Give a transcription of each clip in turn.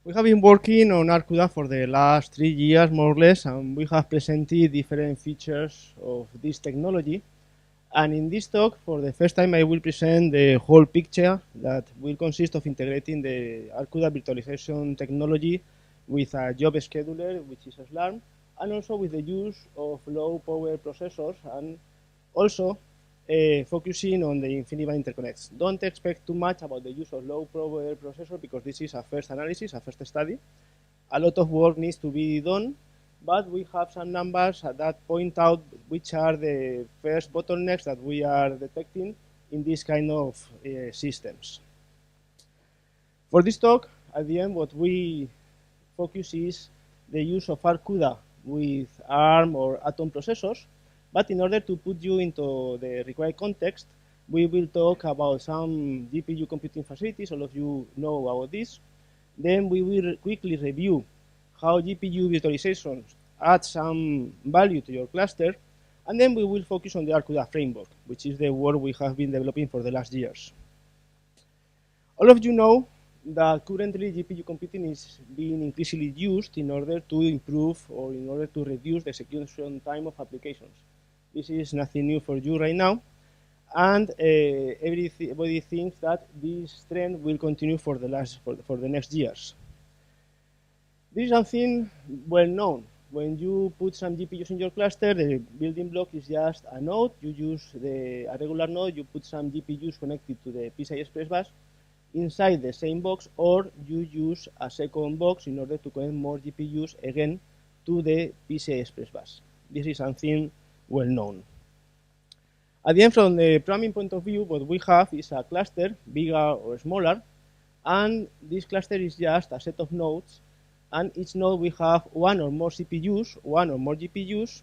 We have been working on Arcuda for the last 3 years, more or less, and we have presented different features of this technology. And in this talk, for the first time, I will present the whole picture that will consist of integrating the Arcuda virtualization technology with a job scheduler, which is Slarm, and also with the use of low power processors, and also focusing on the InfiniBand interconnects. Don't expect too much about the use of low power processor because this is a first analysis, a first study. A lot of work needs to be done, but we have some numbers that point out which are the first bottlenecks that we are detecting in this kind of systems. For this talk, at the end, what we focus is the use of Arcuda with ARM or Atom processors. But in order to put you into the required context, we will talk about some GPU computing facilities. All of you know about this. Then we will quickly review how GPU virtualization adds some value to your cluster. And then we will focus on the Arcuda framework, which is the work we have been developing for the last years. All of you know that currently GPU computing is being increasingly used in order to improve or in order to reduce the execution time of applications. This is nothing new for you right now, and everybody thinks that this trend will continue for the next years. This is something well known. When you put some GPUs in your cluster, the building block is just a node. You use a regular node, you put some GPUs connected to the PCI Express bus inside the same box, or you use a second box in order to connect more GPUs again to the PCI Express bus. This is something well known. At the end, from the programming point of view, what we have is a cluster, bigger or smaller, and this cluster is just a set of nodes, and each node we have one or more CPUs, one or more GPUs,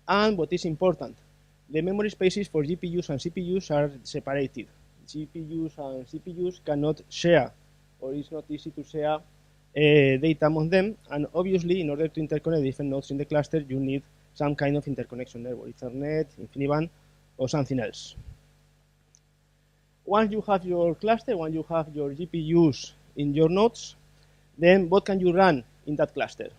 and what is important, the memory spaces for GPUs and CPUs are separated. GPUs and CPUs cannot share, or it's not easy to share data among them, and obviously in order to interconnect different nodes in the cluster, you need some kind of interconnection network, Ethernet, InfiniBand, or something else. Once you have your cluster, once you have your GPUs in your nodes, then what can you run in that cluster?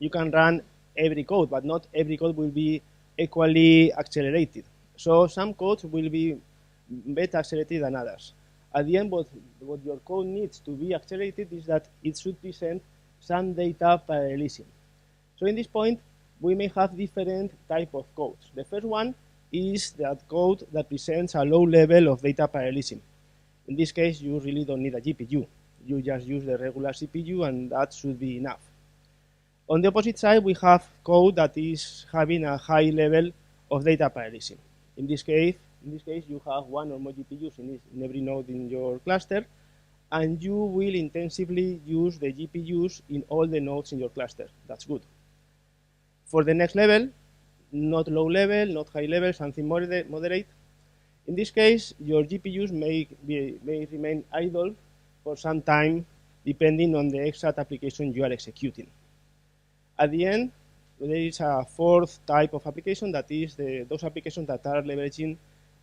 You can run every code, but not every code will be equally accelerated. So some codes will be better accelerated than others. At the end, what your code needs to be accelerated is that it should present some data parallelism. So in this point, we may have different type of codes. The first one is that code that presents a low level of data parallelism. In this case, you really don't need a GPU. You just use the regular CPU, and that should be enough. On the opposite side, we have code that is having a high level of data parallelism. In this case, you have one or more GPUs in every node in your cluster, and you will intensively use the GPUs in all the nodes in your cluster. That's good. For the next level, not low level, not high level, something moderate. In this case, your GPUs may remain idle for some time, depending on the exact application you are executing. At the end, there is a fourth type of application, that is those applications that are leveraging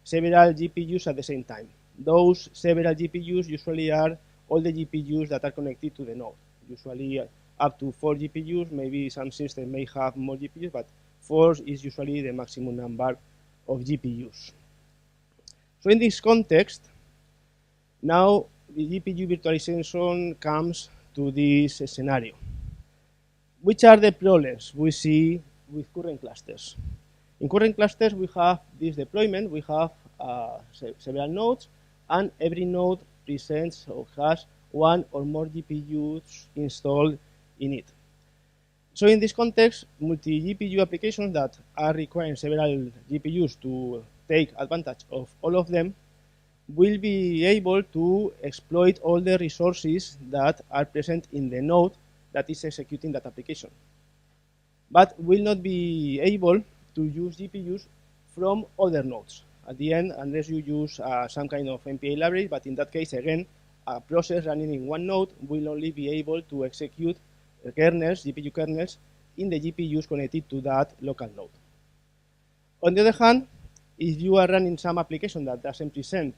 several GPUs at the same time. Those several GPUs usually are all the GPUs that are connected to the node. Usually up to 4 GPUs, maybe some systems may have more GPUs, but 4 is usually the maximum number of GPUs. So in this context, now the GPU virtualization comes to this scenario. Which are the problems we see with current clusters? In current clusters, we have this deployment. We have several nodes, and every node presents or has one or more GPUs installed in it. So in this context, multi-GPU applications that are requiring several GPUs to take advantage of all of them will be able to exploit all the resources that are present in the node that is executing that application, but will not be able to use GPUs from other nodes at the end, unless you use some kind of MPA library. But in that case, again, a process running in one node will only be able to execute kernels, GPU kernels, in the GPUs connected to that local node. On the other hand, if you are running some application that doesn't present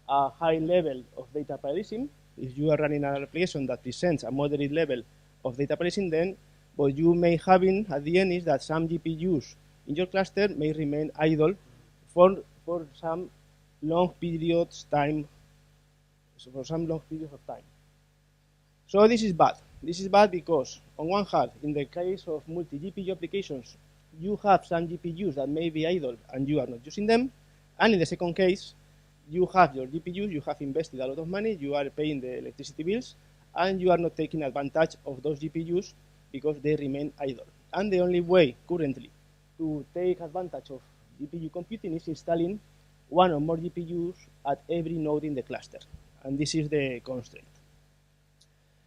a high level of data parallelism. If you are running an application that presents a moderate level of data parallelism, then what you may have at the end is that some GPUs in your cluster may remain idle for some long periods of time. So this is bad. This is bad because, on one hand, in the case of multi-GPU applications, you have some GPUs that may be idle and you are not using them. And in the second case, you have your GPUs, you have invested a lot of money, you are paying the electricity bills, and you are not taking advantage of those GPUs because they remain idle. And the only way currently to take advantage of GPU computing is installing one or more GPUs at every node in the cluster. And this is the constraint.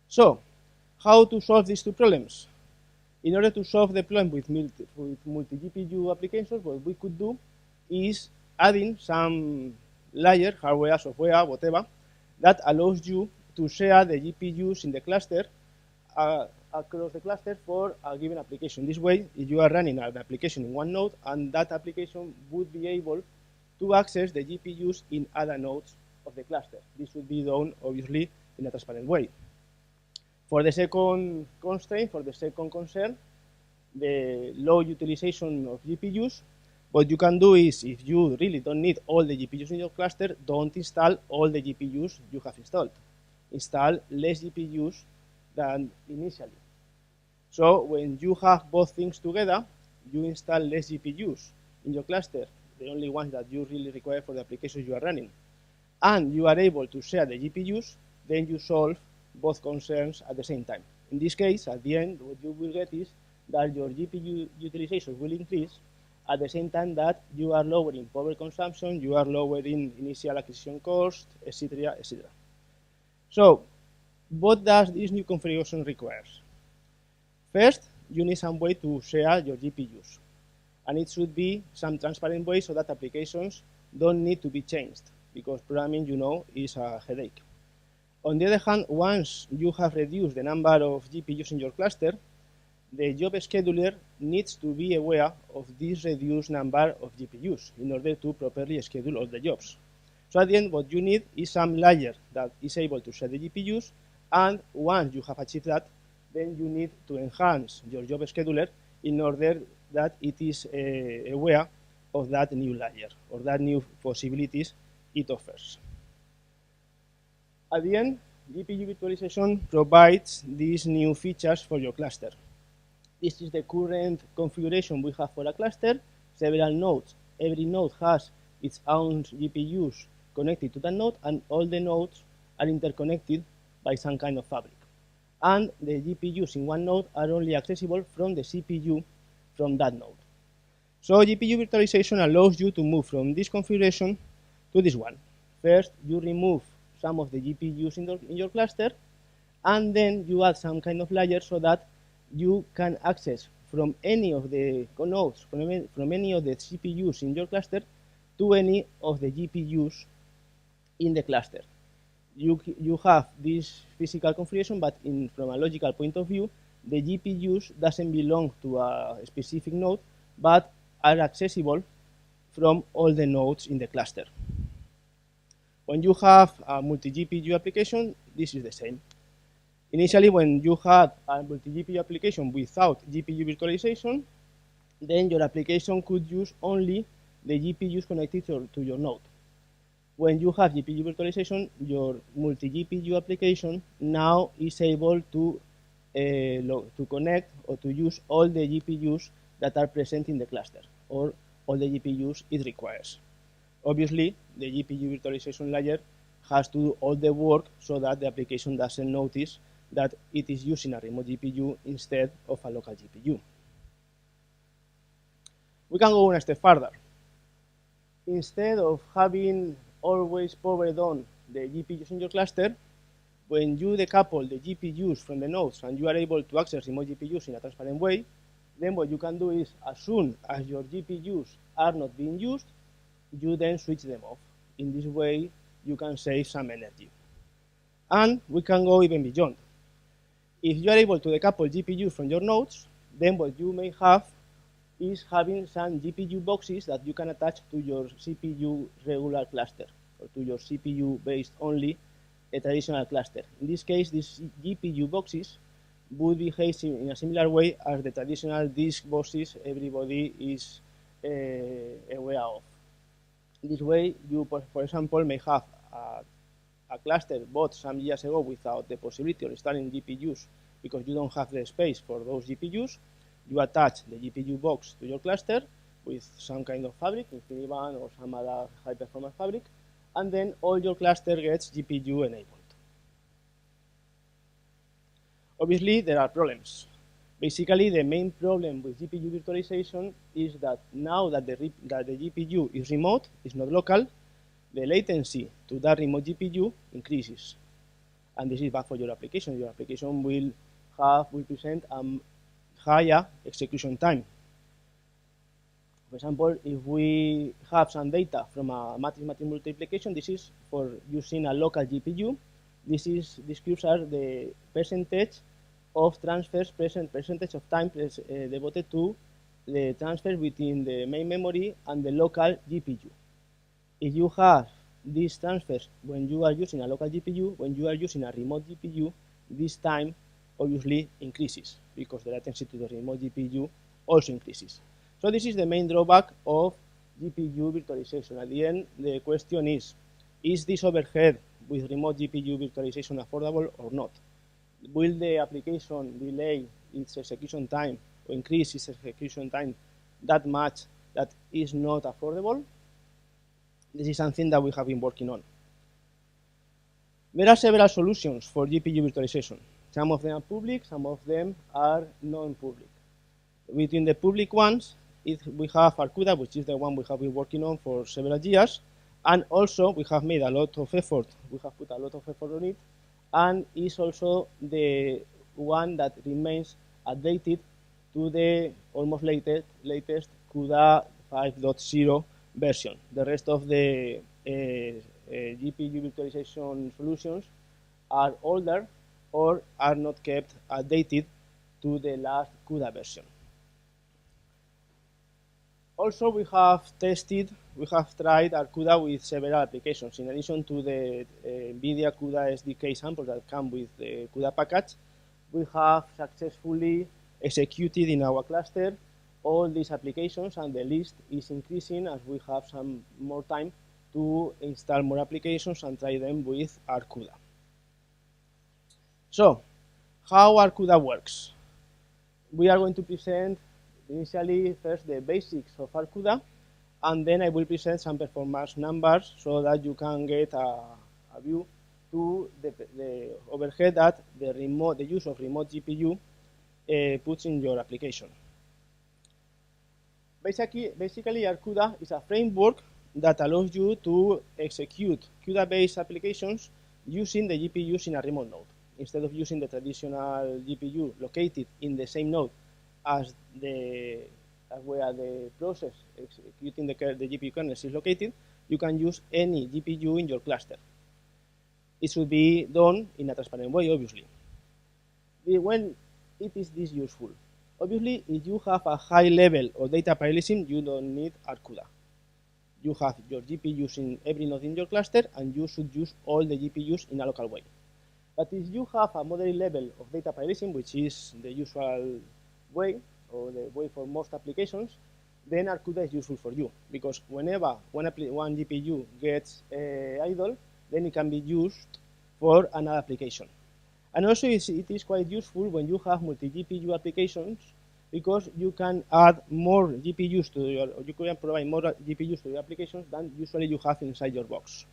So, how to solve these two problems? In order to solve the problem with multi-GPU applications, what we could do is adding some layer, hardware, software, whatever, that allows you to share the GPUs in the cluster across the cluster for a given application. This way, if you are running an application in one node, and that application would be able to access the GPUs in other nodes of the cluster. This should be done, obviously, in a transparent way. For the second constraint, for the second concern, the low utilization of GPUs, what you can do is, if you really don't need all the GPUs in your cluster, don't install all the GPUs you have installed. Install less GPUs than initially. So when you have both things together, you install less GPUs in your cluster, the only ones that you really require for the applications you are running, and you are able to share the GPUs, then you solve both concerns at the same time. In this case, at the end, what you will get is that your GPU utilization will increase at the same time that you are lowering power consumption, you are lowering initial acquisition cost, etc., etc. So, what does this new configuration require? First, you need some way to share your GPUs. And it should be some transparent way so that applications don't need to be changed, because programming, you know, is a headache. On the other hand, once you have reduced the number of GPUs in your cluster, the job scheduler needs to be aware of this reduced number of GPUs in order to properly schedule all the jobs. So at the end, what you need is some layer that is able to share the GPUs, and once you have achieved that, then you need to enhance your job scheduler in order that it is aware of that new layer or that new possibilities it offers. At the end, GPU virtualization provides these new features for your cluster. This is the current configuration we have for a cluster, several nodes. Every node has its own GPUs connected to that node, and all the nodes are interconnected by some kind of fabric. And the GPUs in one node are only accessible from the CPU from that node. So GPU virtualization allows you to move from this configuration to this one. First, you remove some of the GPUs in your cluster, and then you add some kind of layer so that you can access from any of the nodes, from any of the CPUs in your cluster to any of the GPUs in the cluster. You have this physical configuration, but from a logical point of view, the GPUs doesn't belong to a specific node, but are accessible from all the nodes in the cluster. When you have a multi-GPU application, this is the same. Initially, when you had a multi-GPU application without GPU virtualization, then your application could use only the GPUs connected to your node. When you have GPU virtualization, your multi-GPU application now is able to connect or to use all the GPUs that are present in the cluster, or all the GPUs it requires. Obviously, the GPU virtualization layer has to do all the work so that the application doesn't notice that it is using a remote GPU instead of a local GPU. We can go one step further. Instead of having always powered on the GPUs in your cluster, when you decouple the GPUs from the nodes and you are able to access remote GPUs in a transparent way, then what you can do is, as soon as your GPUs are not being used, you then switch them off. In this way, you can save some energy. And we can go even beyond. If you are able to decouple GPUs from your nodes, then what you may have is having some GPU boxes that you can attach to your CPU regular cluster. or to your CPU based only a traditional cluster. In this case, these GPU boxes would behave in a similar way as the traditional disk boxes everybody is aware of. This way, you, for example, may have a cluster bought some years ago without the possibility of installing GPUs because you don't have the space for those GPUs. You attach the GPU box to your cluster with some kind of fabric, InfiniBand or some other high-performance fabric, and then all your cluster gets GPU enabled. Obviously, there are problems. Basically, the main problem with GPU virtualization is that now that the GPU is remote, is not local, the latency to that remote GPU increases. And this is bad for your application. Your application will present a higher execution time. For example, if we have some data from a matrix multiplication, this is for using a local GPU. These curves are the percentage of transfers, percentage of time devoted to the transfer between the main memory and the local GPU. If you have these transfers when you are using a local GPU, when you are using a remote GPU, this time obviously increases because the latency to the remote GPU also increases. So this is the main drawback of GPU virtualization. At the end, the question is this overhead with remote GPU virtualization affordable or not? Will the application delay its execution time or increase its execution time that much that is not affordable? This is something that we have been working on. There are several solutions for GPU virtualization. Some of them are public, some of them are non-public. Between the public ones, we have Arcuda, which is the one we have been working on for several years, and also we have made a lot of effort. We have put a lot of effort on it, and is also the one that remains updated to the almost latest CUDA 5.0 version. The rest of the GPU virtualization solutions are older or are not kept updated to the last CUDA version. Also, we have tried Arcuda with several applications. In addition to the NVIDIA CUDA SDK samples that come with the CUDA package, we have successfully executed in our cluster all these applications, and the list is increasing as we have some more time to install more applications and try them with Arcuda. So, how Arcuda works? We are going to present initially first the basics of Arcuda, and then I will present some performance numbers so that you can get a view to the overhead that the use of remote GPU puts in your application. Basically, Arcuda is a framework that allows you to execute CUDA-based applications using the GPUs in a remote node. Instead of using the traditional GPU located in the same node as where the process executing the GPU kernels is located, you can use any GPU in your cluster. It should be done in a transparent way, obviously. When it is this useful? Obviously, if you have a high level of data parallelism, you don't need Arcuda. You have your GPUs in every node in your cluster, and you should use all the GPUs in a local way. But if you have a moderate level of data parallelism, which is the usual way, or the way for most applications, then Arcuda is useful for you, because whenever one GPU gets idle, then it can be used for another application. And also it is quite useful when you have multi-GPU applications, because you can add more GPUs to your, or you can provide more GPUs to your applications than usually you have inside your box.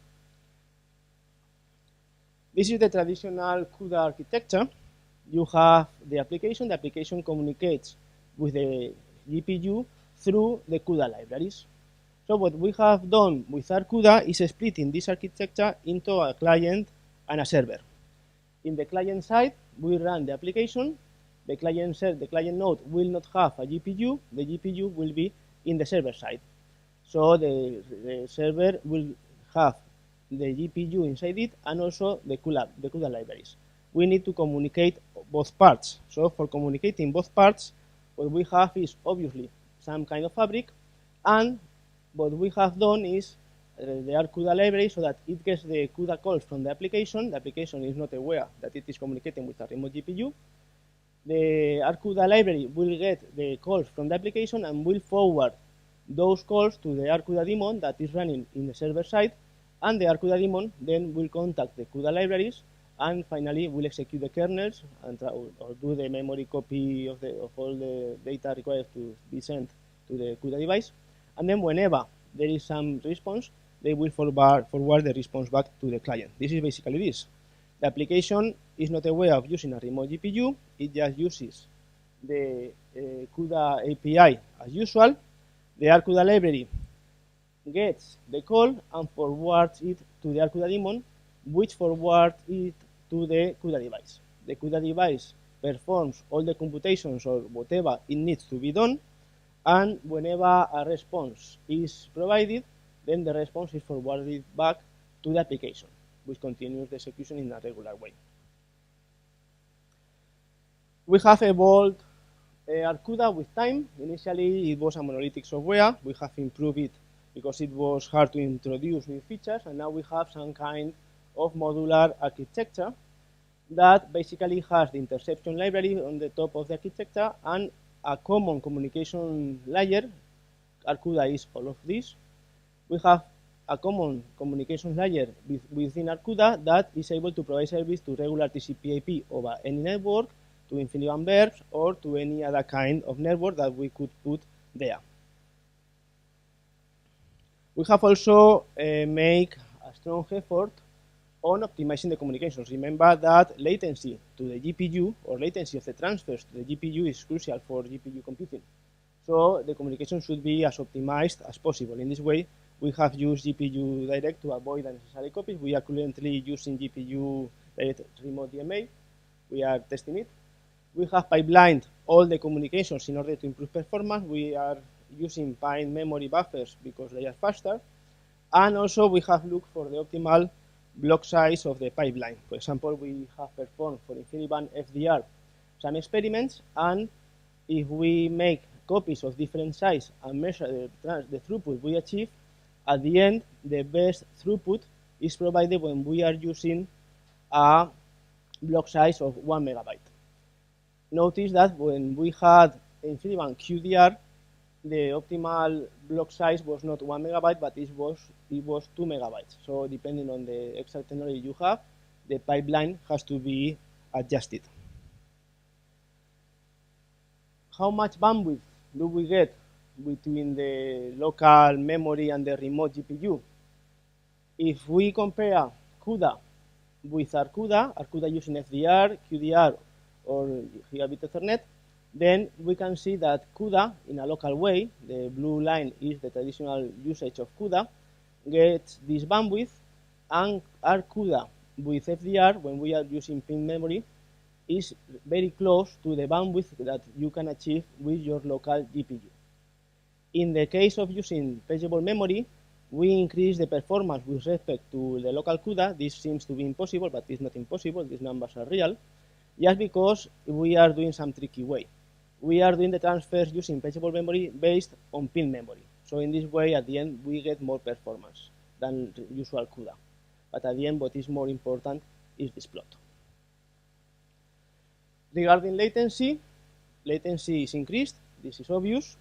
This is the traditional CUDA architecture. You have the application communicates with the GPU through the CUDA libraries. So what we have done with Arcuda is splitting this architecture into a client and a server. In the client side, we run the application. The client node will not have a GPU. The GPU will be in the server side. So the server will have the GPU inside it and also the CUDA libraries. We need to communicate both parts. So for communicating both parts, what we have is obviously some kind of fabric, and what we have done is the ARCUDA library so that it gets the CUDA calls from the application. The application is not aware that it is communicating with a remote GPU. The ARCUDA library will get the calls from the application and will forward those calls to the ARCUDA daemon that is running in the server side, and the ARCUDA daemon then will contact the CUDA libraries and finally will execute the kernels and or do the memory copy of all the data required to be sent to the CUDA device. And then whenever there is some response, they will forward the response back to the client. This is basically this. The application is not aware of using a remote GPU. It just uses the CUDA API as usual. The ARCUDA library gets the call and forwards it to the ARCUDA daemon, which forwards it to the CUDA device. The CUDA device performs all the computations or whatever it needs to be done, and whenever a response is provided, then the response is forwarded back to the application, which continues the execution in a regular way. We have evolved ARCUDA with time. Initially, it was a monolithic software. We have improved it because it was hard to introduce new features, and now we have some kind of modular architecture that basically has the interception library on the top of the architecture and a common communication layer. ARCUDA is all of this. We have a common communication layer within ARCUDA that is able to provide service to regular TCP/IP over any network, to InfiniBand verbs, or to any other kind of network that we could put there. We have also made a strong effort on optimizing the communications. Remember that latency to the GPU or latency of the transfers to the GPU is crucial for GPU computing. So the communication should be as optimized as possible. In this way, we have used GPU Direct to avoid unnecessary copies. We are currently using GPU Direct Remote DMA. We are testing it. We have pipelined all the communications in order to improve performance. We are using Pine memory buffers because they are faster. And also we have looked for the optimal block size of the pipeline. For example, we have performed for InfiniBand FDR some experiments, and if we make copies of different size and measure the throughput we achieve, at the end, the best throughput is provided when we are using a block size of 1 megabyte. Notice that when we had InfiniBand QDR, the optimal block size was not 1 megabyte, but it was 2 megabytes. So depending on the exact technology you have, the pipeline has to be adjusted. How much bandwidth do we get between the local memory and the remote GPU? If we compare CUDA with ARCUDA using FDR, QDR, or Gigabit Ethernet, then we can see that CUDA, in a local way, the blue line is the traditional usage of CUDA, gets this bandwidth, and ARCUDA with FDR, when we are using pin memory, is very close to the bandwidth that you can achieve with your local GPU. In the case of using pageable memory, we increase the performance with respect to the local CUDA. This seems to be impossible, but it's not impossible. These numbers are real, just because we are doing some tricky way. We are doing the transfers using pageable memory based on pin memory. So in this way, at the end, we get more performance than usual CUDA. But at the end, what is more important is this plot. Regarding latency, latency is increased. This is obvious.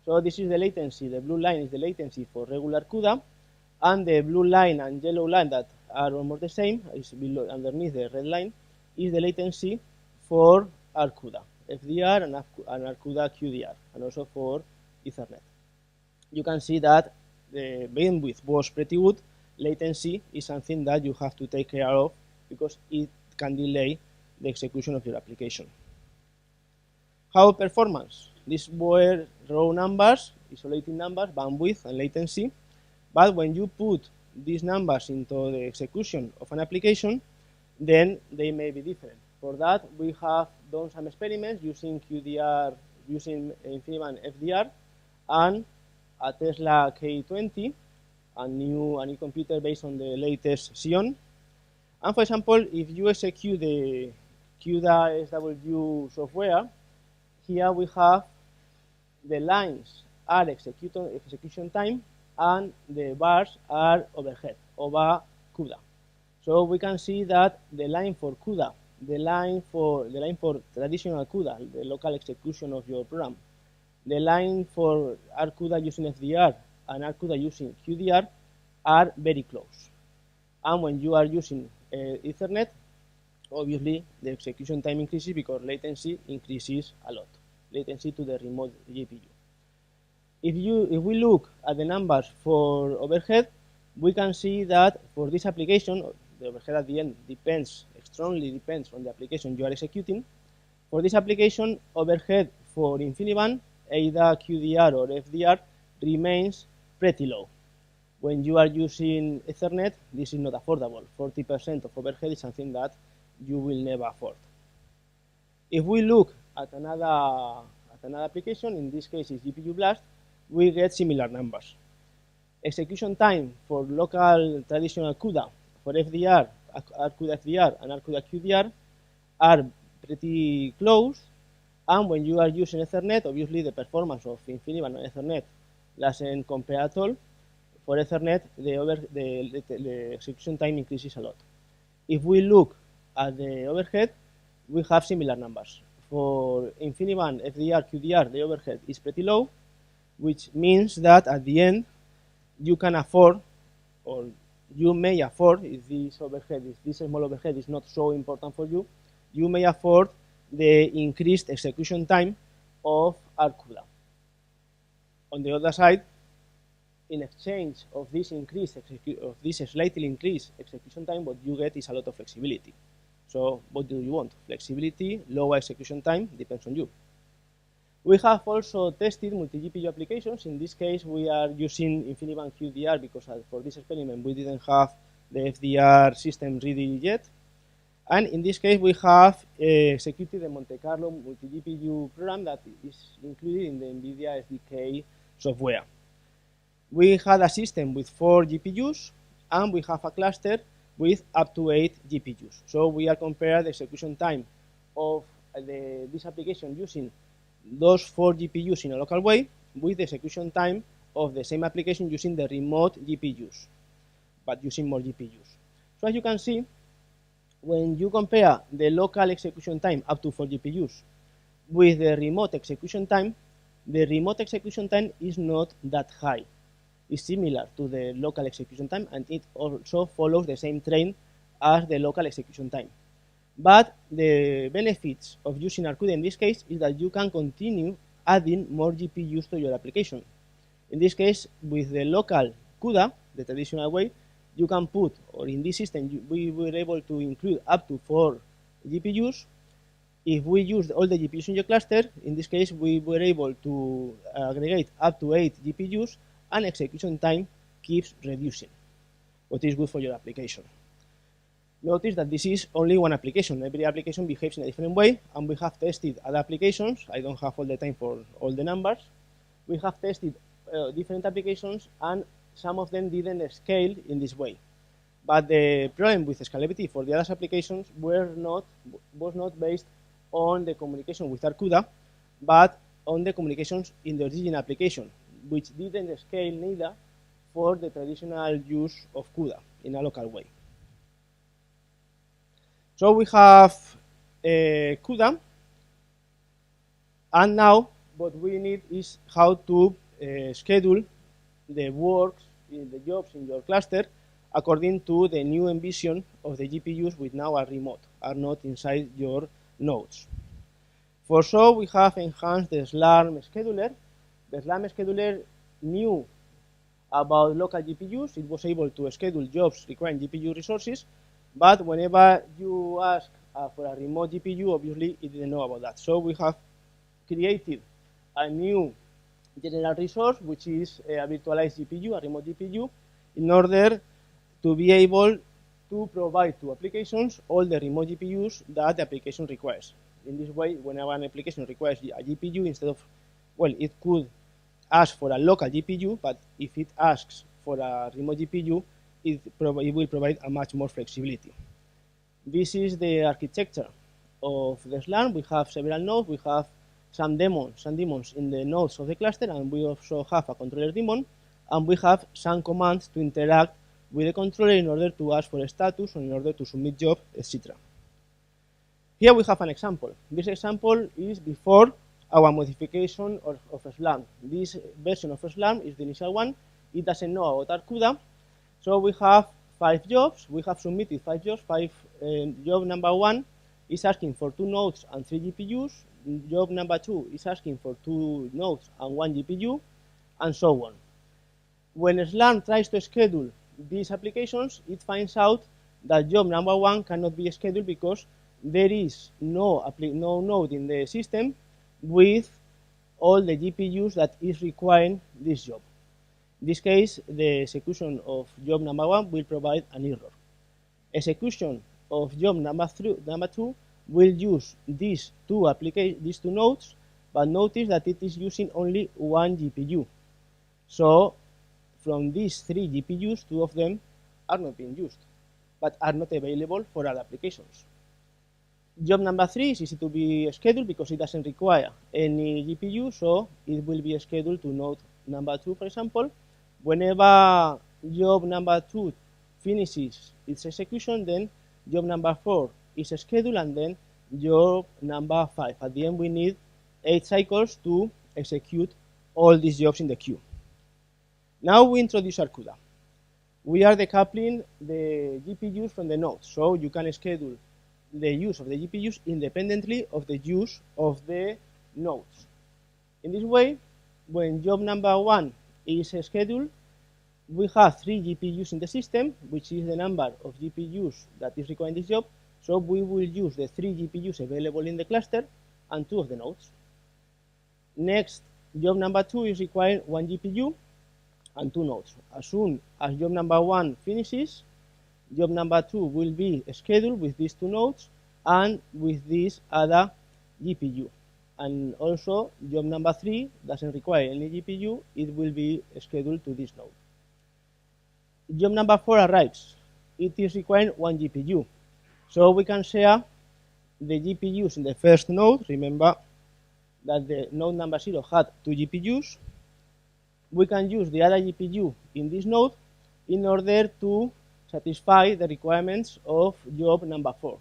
So this is the latency. The blue line is the latency for regular CUDA, and the blue line and yellow line that are almost the same, is below, underneath the red line, is the latency for ARCUDA, FDR and ARCUDA QDR, and also for Ethernet. You can see that the bandwidth was pretty good. Latency is something that you have to take care of because it can delay the execution of your application. How performance? These were raw numbers, isolated numbers, bandwidth and latency. But when you put these numbers into the execution of an application, then they may be different. For that, we have done some experiments using QDR, using InfiniBand FDR, and a Tesla K20, a new computer based on the latest Xeon. And for example, if you execute the CUDA SW software, here we have the lines are execution time, and the bars are overhead, over CUDA. So we can see that the line for CUDA, the line for traditional CUDA, the local execution of your program, the line for RCUDA using FDR and RCUDA using QDR are very close. And when you are using Ethernet, obviously the execution time increases because latency increases a lot, latency to the remote GPU. If we look at the numbers for overhead, we can see that for this application, the overhead at the end strongly depends on the application you are executing. For this application, overhead for InfiniBand, either QDR or FDR, remains pretty low. When you are using Ethernet, this is not affordable. 40% of overhead is something that you will never afford. If we look at another application, in this case is GPU Blast, we get similar numbers. Execution time for local traditional CUDA, for FDR, RCUDA FDR and RCUDA QDR are pretty close, and when you are using Ethernet, obviously the performance of InfiniBand and Ethernet doesn't compare at all. For Ethernet, the execution time increases a lot. If we look at the overhead, we have similar numbers. For InfiniBand, FDR, QDR, the overhead is pretty low, which means that at the end, you can afford, or you may afford, if this small overhead is not so important for you, you may afford the increased execution time of RCUDA. On the other side, in exchange of this slightly increased execution time, what you get is a lot of flexibility. So what do you want? Flexibility, lower execution time, depends on you. We have also tested multi-GPU applications. In this case, we are using InfiniBand QDR because for this experiment, we didn't have the FDR system ready yet. And in this case, we have executed the Monte Carlo multi-GPU program that is included in the NVIDIA SDK software. We had a system with 4 GPUs, and we have a cluster with up to 8 GPUs. So we are comparing the execution time of this application using those 4 GPUs in a local way with the execution time of the same application using the remote GPUs, but using more GPUs. So as you can see, when you compare the local execution time up to 4 GPUs with the remote execution time is not that high. It's similar to the local execution time, and it also follows the same trend as the local execution time. But the benefits of using RCUDA in this case is that you can continue adding more GPUs to your application. In this case, with the local CUDA, the traditional way, you can put, or in this system, we were able to include up to 4 GPUs. If we used all the GPUs in your cluster, in this case, we were able to aggregate up to 8 GPUs, and execution time keeps reducing, what is good for your application. Notice that this is only one application. Every application behaves in a different way, and we have tested other applications. I don't have all the time for all the numbers. We have tested different applications, and some of them didn't scale in this way. But the problem with scalability for the other applications was not based on the communication with RCUDA, but on the communications in the original application, which didn't scale neither for the traditional use of CUDA in a local way. So we have CUDA, and now what we need is how to schedule the works, the jobs in your cluster according to the new envision of the GPUs, which now are remote, are not inside your nodes. For so, we have enhanced the SLARM scheduler. The SLARM scheduler knew about local GPUs. It was able to schedule jobs requiring GPU resources, but whenever you ask for a remote GPU, obviously it didn't know about that. So we have created a new general resource, which is a virtualized GPU, a remote GPU, in order to be able to provide to applications all the remote GPUs that the application requires. In this way, whenever an application requires a GPU, instead of, well, it could ask for a local GPU, but if it asks for a remote GPU, it will provide a much more flexibility. This is the architecture of the SLARM. We have several nodes. We have some daemons in the nodes of the cluster, and we also have a controller daemon. and we have some commands to interact with the controller in order to ask for a status or in order to submit job, etc. Here we have an example. This example is before our modification of Slarm. This version of Slarm is the initial one. It doesn't know about Arcuda. So we have 5 jobs. We have submitted 5 jobs. Job number 1 is asking for 2 nodes and 3 GPUs. Job number 2 is asking for 2 nodes and 1 GPU, and so on. When Slarm tries to schedule these applications, it finds out that job number 1 cannot be scheduled because there is no node in the system with all the GPUs that is requiring this job. In this case, the execution of job number 1 will provide an error. Execution of job number 2 will use these two nodes, but notice that it is using only 1 GPU. So from these 3 GPUs, 2 of them are not being used, but are not available for other applications. Job number 3 is easy to be scheduled because it doesn't require any GPU, so it will be scheduled to node number 2, for example. Whenever job number 2 finishes its execution, then job number 4 is scheduled, and then job number 5. At the end, we need 8 cycles to execute all these jobs in the queue. Now we introduce Arcuda. We are decoupling the GPUs from the nodes, so you can schedule the use of the GPUs independently of the use of the nodes. In this way, when job number 1 is scheduled, we have 3 GPUs in the system, which is the number of GPUs that is required in this job. So we will use the 3 GPUs available in the cluster and 2 of the nodes. Next, job number 2 is requiring 1 GPU and 2 nodes. As soon as job number 1 finishes, job number 2 will be scheduled with these 2 nodes and with this other GPU. And also, job number 3 doesn't require any GPU. It will be scheduled to this node. Job number 4 arrives. It is requiring 1 GPU. So we can share the GPUs in the first node. Remember that the node number 0 had 2 GPUs. We can use the other GPU in this node in order to satisfy the requirements of job number 4.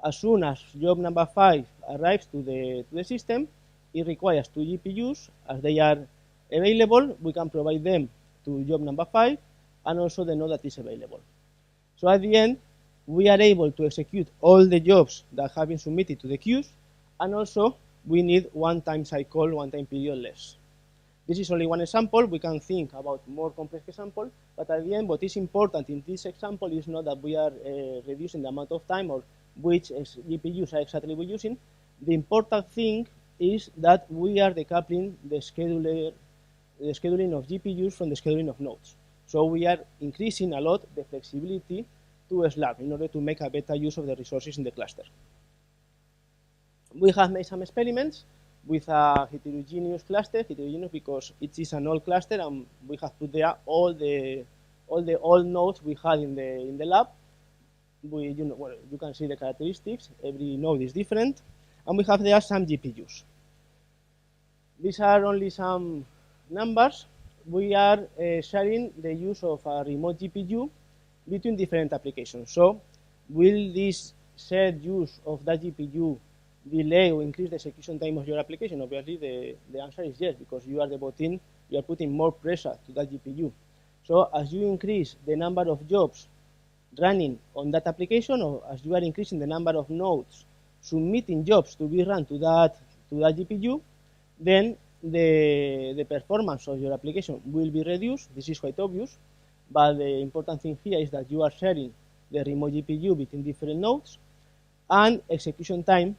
As soon as job number 5 arrives to the system, it requires 2 GPUs. As they are available, we can provide them to job number 5 and also the node that is available. So at the end, we are able to execute all the jobs that have been submitted to the queues, and also we need one time cycle, one time period less. This is only one example. We can think about more complex example, but at the end, what is important in this example is not that we are reducing the amount of time or which GPUs are exactly we're using. The important thing is that we are decoupling the scheduling of GPUs from the scheduling of nodes. So we are increasing a lot the flexibility to Slarm in order to make a better use of the resources in the cluster. We have made some experiments with a heterogeneous cluster, heterogeneous because it is an old cluster, and we have put there all the old nodes we had in the lab. You can see the characteristics. Every node is different, and we have there some GPUs. These are only some numbers. We are sharing the use of a remote GPU between different applications. So, will this shared use of that GPU delay or increase the execution time of your application? Obviously, the answer is yes, because you are putting more pressure to that GPU. So as you increase the number of jobs running on that application, or as you are increasing the number of nodes submitting jobs to be run to that GPU, then the performance of your application will be reduced. This is quite obvious, but the important thing here is that you are sharing the remote GPU between different nodes, and execution time,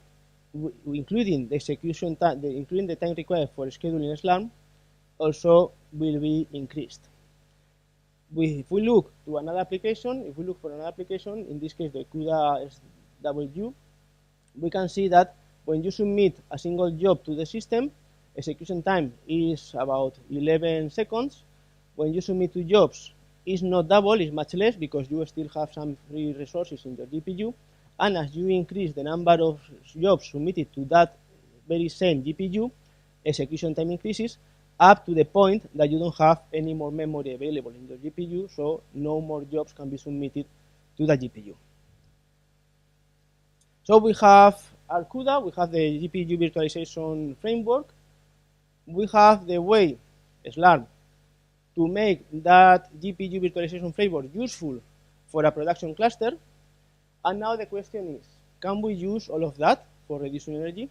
including the time required for scheduling Slarm, also will be increased. If we look for another application, in this case the CUDA SW, we can see that when you submit a single job to the system, execution time is about 11 seconds. When you submit 2 jobs, it's not double, it's much less, because you still have some free resources in your GPU. And as you increase the number of jobs submitted to that very same GPU, execution time increases, up to the point that you don't have any more memory available in your GPU, so no more jobs can be submitted to the GPU. So we have Arcuda, we have the GPU virtualization framework, we have the way, Slarm, to make that GPU virtualization framework useful for a production cluster. And now the question is, can we use all of that for reducing energy?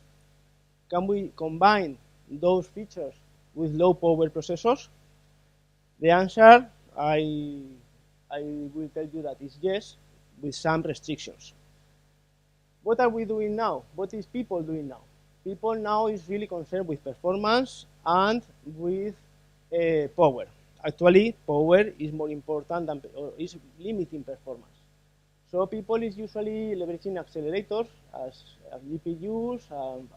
Can we combine those features with low power processors? The answer, I will tell you that is yes, with some restrictions. What are we doing now? What is people doing now? People now is really concerned with performance and with power. Actually, power is more important than, or is limiting performance. So people is usually leveraging accelerators as GPUs,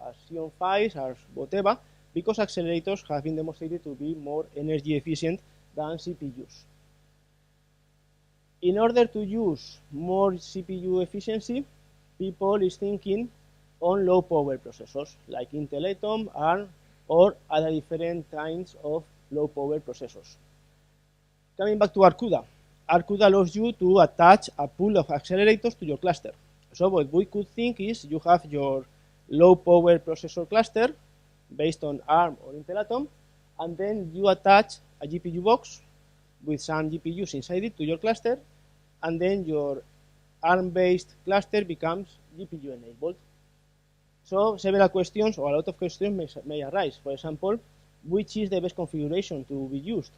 as Xeon Phis, as whatever, because accelerators have been demonstrated to be more energy efficient than CPUs. In order to use more CPU efficiency, people is thinking on low power processors like Intel Atom, ARM, or other different kinds of low power processors. Coming back to Arcuda. Arcuda allows you to attach a pool of accelerators to your cluster. So what we could think is you have your low power processor cluster based on ARM or Intel Atom, and then you attach a GPU box with some GPUs inside it to your cluster, and then your ARM-based cluster becomes GPU-enabled. So several questions, or a lot of questions may arise. For example, which is the best configuration to be used?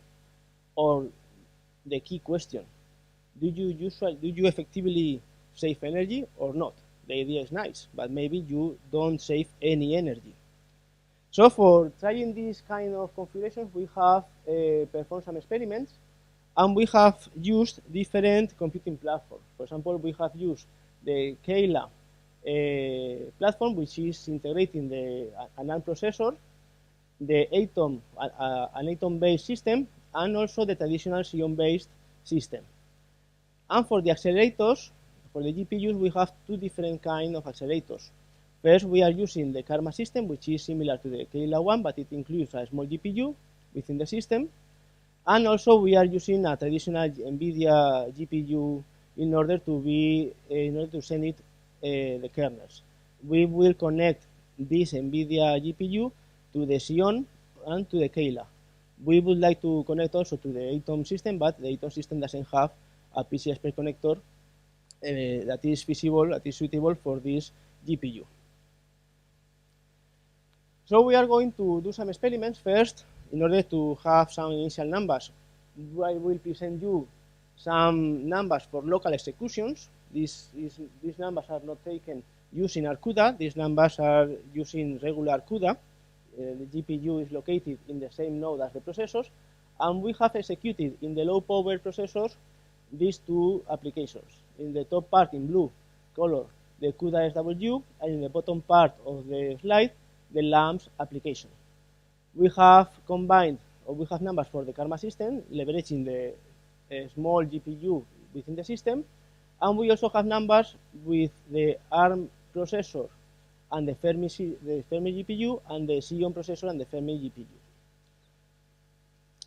Or the key question, do you effectively save energy or not? The idea is nice, but maybe you don't save any energy. So for trying these kind of configurations, we have performed some experiments, and we have used different computing platforms. For example, we have used the Kayla platform, which is integrating an ARM processor, the Atom, an Atom-based system, and also the traditional Xeon-based system. And for the accelerators, for the GPUs, we have two different kinds of accelerators. First, we are using the Karma system, which is similar to the Kayla one, but it includes a small GPU within the system. And also, we are using a traditional NVIDIA GPU in order to send it the kernels. We will connect this NVIDIA GPU to the Xeon and to the Kayla. We would like to connect also to the Atom system, but the Atom system doesn't have a PCI Express connector that is feasible, that is suitable for this GPU. So we are going to do some experiments first in order to have some initial numbers. I will present you some numbers for local executions. These numbers are not taken using Arcuda. These numbers are using regular Arcuda. The GPU is located in the same node as the processors, and we have executed in the low power processors these two applications. In the top part in blue color, the CUDA SW, and in the bottom part of the slide, the LAMPS application. We have combined, or we have numbers for the Karma system, leveraging the small GPU within the system, and we also have numbers with the ARM processor and the Fermi GPU, and the Xeon processor and the Fermi GPU.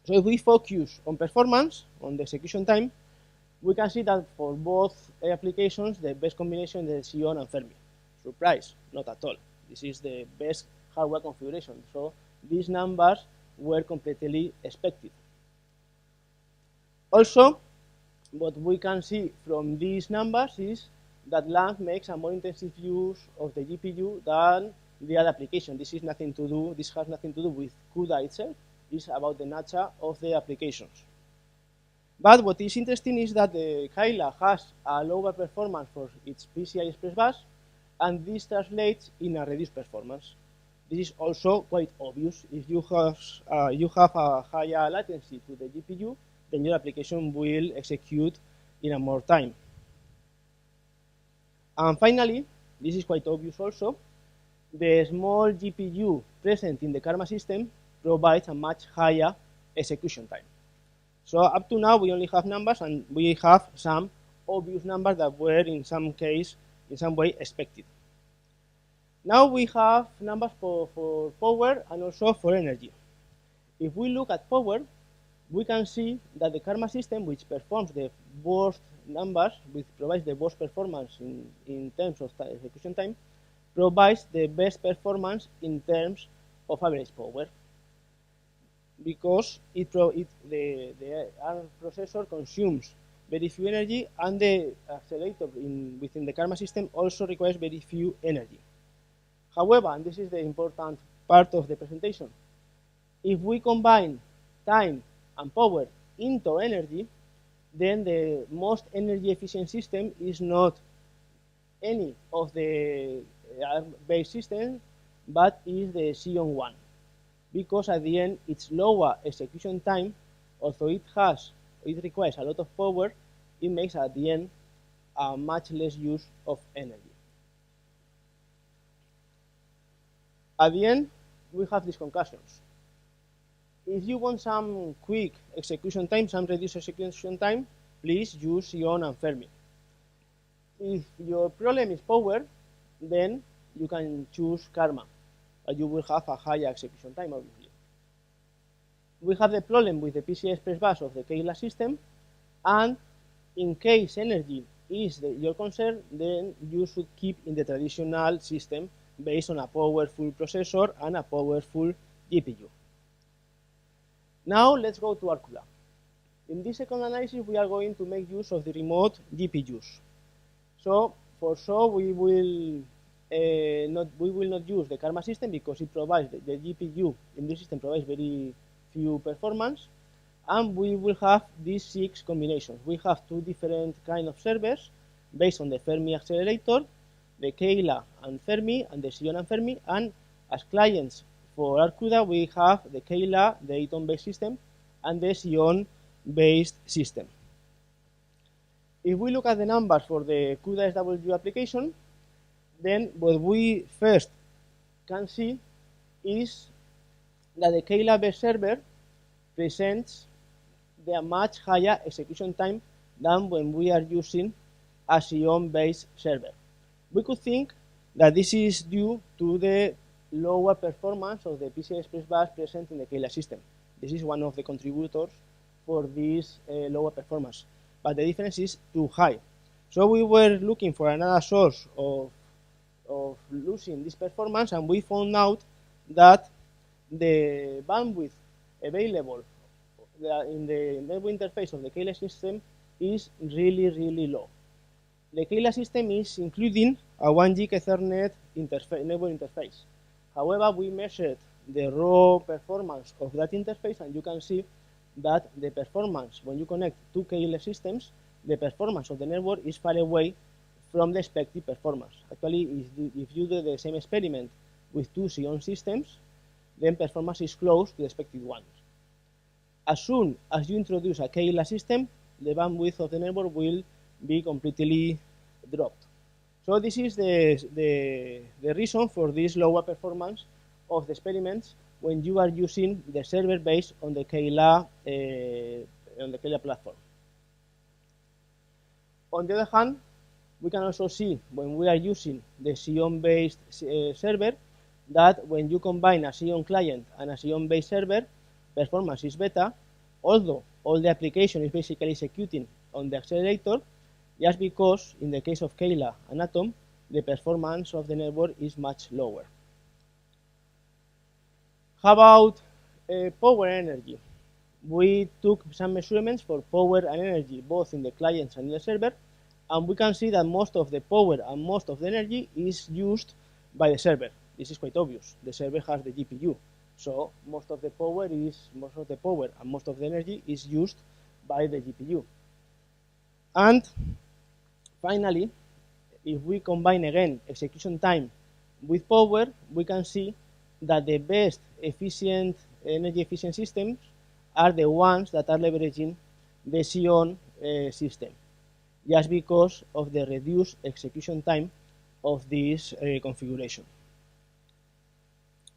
So if we focus on performance, on the execution time, we can see that for both applications, the best combination is the Xeon and Fermi. Surprise, not at all. This is the best hardware configuration. So these numbers were completely expected. Also, what we can see from these numbers is that LAMP makes a more intensive use of the GPU than the other application. This has nothing to do with CUDA itself. It's about the nature of the applications. But what is interesting is that the Kayla has a lower performance for its PCI Express bus, and this translates in a reduced performance. This is also quite obvious. If you have a higher latency to the GPU, then your application will execute in a more time. And finally, this is quite obvious also, the small GPU present in the Karma system provides a much higher execution time. So up to now, we only have numbers, and we have some obvious numbers that were in some way expected. Now we have numbers for power and also for energy. If we look at power, we can see that the Karma system, which performs the worst numbers, which provides the worst performance in terms of execution time, provides the best performance in terms of average power, because the ARM processor consumes very few energy, and the accelerator within the Karma system also requires very few energy. However, and this is the important part of the presentation, if we combine time and power into energy, then the most energy efficient system is not any of the ARM-based systems, but is the Xeon 1. Because at the end, its lower execution time, although it requires a lot of power, it makes at the end a much less use of energy. At the end, we have these conclusions. If you want some quick execution time, some reduced execution time, please use Xeon and Fermi. If your problem is power, then you can choose Karma, but you will have a higher execution time, obviously. We have the problem with the PCI Express bus of the Kayla system, and in case energy is your concern, then you should keep in the traditional system based on a powerful processor and a powerful GPU. Now let's go to Arcula. In this second analysis, we are going to make use of the remote GPUs. So for sure, we will not use the Karma system because it provides the GPU in this system provides very few performance, and we will have these 6 combinations. We have 2 different kind of servers based on the Fermi accelerator, the Kayla and Fermi, and the Xeon and Fermi, and as clients for Arcula, we have the Kayla, the Atom-based system, and the Xeon-based system. If we look at the numbers for the CUDA SW application, then what we first can see is that the Kayla-based server presents the much higher execution time than when we are using a Xeon-based server. We could think that this is due to the lower performance of the PCI Express bus present in the Kayla system. This is one of the contributors for this lower performance, but the difference is too high. So we were looking for another source of losing this performance, and we found out that the bandwidth available in the network interface of the Kayla system is really low. The Kayla system is including a 1 gig Ethernet network interface. However, we measured the raw performance of that interface, and you can see that the performance, when you connect 2 Kayla systems, the performance of the network is far away from the expected performance. Actually, if you do the same experiment with 2 Xeon systems, then performance is close to the expected ones. As soon as you introduce a Kayla system, the bandwidth of the network will be completely dropped. So this is the reason for this lower performance of the experiments when you are using the server based on the Kayla platform. On the other hand, we can also see when we are using the Xeon-based server that when you combine a Xeon client and a Xeon-based server, performance is better, although all the application is basically executing on the accelerator, just because in the case of Kayla and Atom, the performance of the network is much lower. How about power and energy? We took some measurements for power and energy, both in the clients and in the server, and we can see that most of the power and most of the energy is used by the server. This is quite obvious. The server has the GPU, so most of the power and most of the energy is used by the GPU. And finally, if we combine again execution time with power, we can see that the best energy efficient systems are the ones that are leveraging the Xeon system, just because of the reduced execution time of this configuration.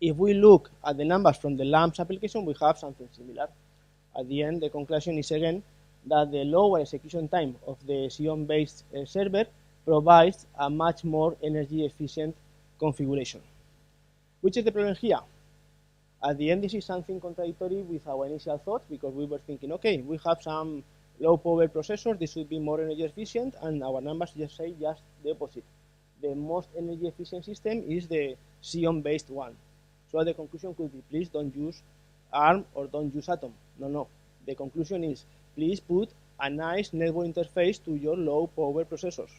If we look at the numbers from the LAMPS application, we have something similar. At the end, the conclusion is again that the lower execution time of the Xeon-based server provides a much more energy efficient configuration. Which is the problem here? At the end, this is something contradictory with our initial thoughts, because we were thinking, okay, we have some low power processors, this should be more energy efficient, and our numbers just say just the opposite. The most energy efficient system is the Xeon based one. So the conclusion could be, please don't use ARM or don't use Atom. No. The conclusion is, please put a nice network interface to your low power processors.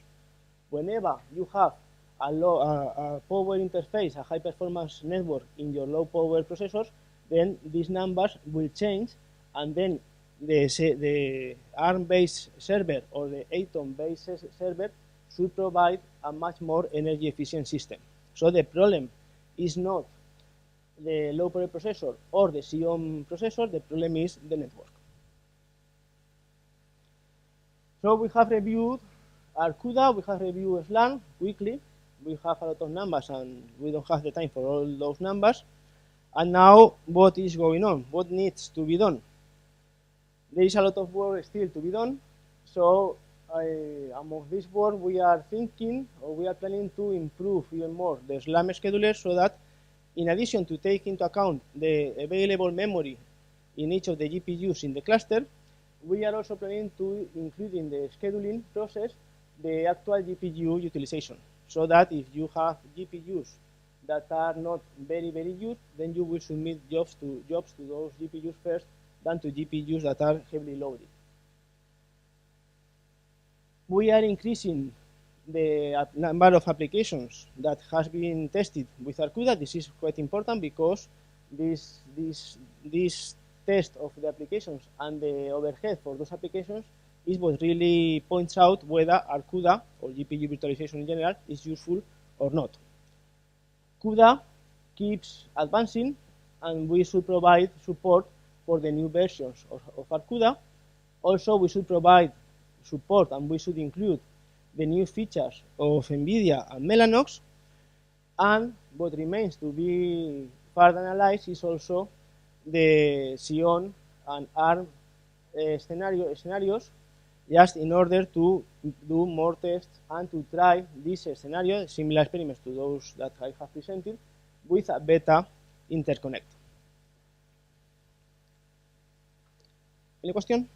Whenever you have a power interface, a high performance network in your low power processors, then these numbers will change, and then the ARM-based server or the Atom-based server should provide a much more energy efficient system. So the problem is not the low power processor or the Xeon processor, the problem is the network. So we have reviewed Arcuda, we have reviewed Slang quickly. We have a lot of numbers and we don't have the time for all those numbers. And now, what is going on? What needs to be done? There is a lot of work still to be done. So among this work, we are thinking, or we are planning to improve even more the SLAM scheduler, so that in addition to take into account the available memory in each of the GPUs in the cluster, we are also planning to include in the scheduling process the actual GPU utilization, so that if you have GPUs that are not very used, then you will submit jobs to those GPUs first than to GPUs that are heavily loaded. We are increasing the number of applications that has been tested with Arcuda. This is quite important because this test of the applications and the overhead for those applications is what really points out whether Arcuda, or GPU virtualization in general, is useful or not. CUDA keeps advancing, and we should provide support for the new versions of Arcuda. Also, we should provide support, and we should include the new features of NVIDIA and Mellanox. And what remains to be further analyzed is also the Xeon and ARM scenarios, just in order to do more tests and to try this scenario, similar experiments to those that I have presented, with a beta interconnect. Any question?